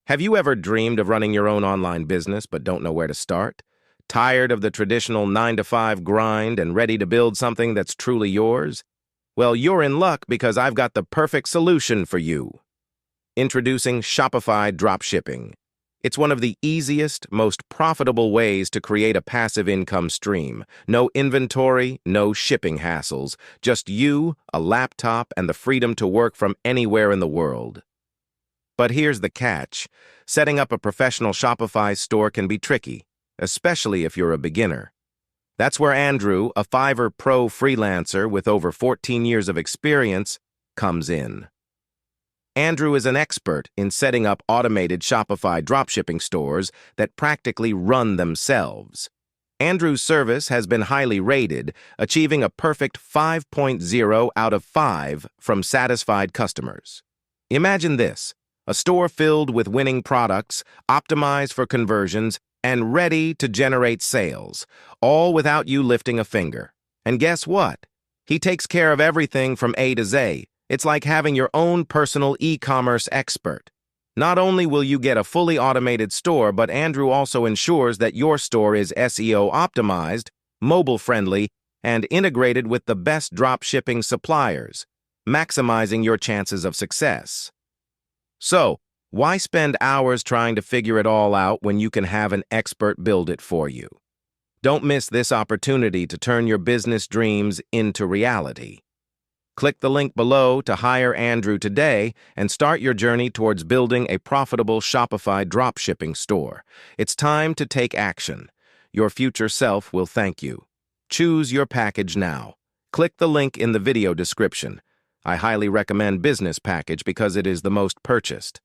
Have you ever dreamed of running your own online business but don't know where to start? Tired of the traditional 9-to-5 grind and ready to build something that's truly yours? Well, you're in luck because I've got the perfect solution for you. Introducing Shopify Dropshipping. It's one of the easiest, most profitable ways to create a passive income stream. No inventory, no shipping hassles, just you, a laptop, and the freedom to work from anywhere in the world. But here's the catch. Setting up a professional Shopify store can be tricky, especially if you're a beginner. That's where Andrew, a Fiverr Pro freelancer with over 14 years of experience, comes in. Andrew is an expert in setting up automated Shopify dropshipping stores that practically run themselves. Andrew's service has been highly rated, achieving a perfect 5.0 out of 5 from satisfied customers. Imagine this. A store filled with winning products, optimized for conversions, and ready to generate sales, all without you lifting a finger. And guess what? He takes care of everything from A to Z. It's like having your own personal e-commerce expert. Not only will you get a fully automated store, but Andrew also ensures that your store is SEO optimized, mobile-friendly, and integrated with the best dropshipping suppliers, maximizing your chances of success. So, why spend hours trying to figure it all out when you can have an expert build it for you? Don't miss this opportunity to turn your business dreams into reality. Click the link below to hire Andrew today and start your journey towards building a profitable Shopify dropshipping store. It's time to take action. Your future self will thank you. Choose your package now. Click the link in the video description. I highly recommend Business Package because it is the most purchased.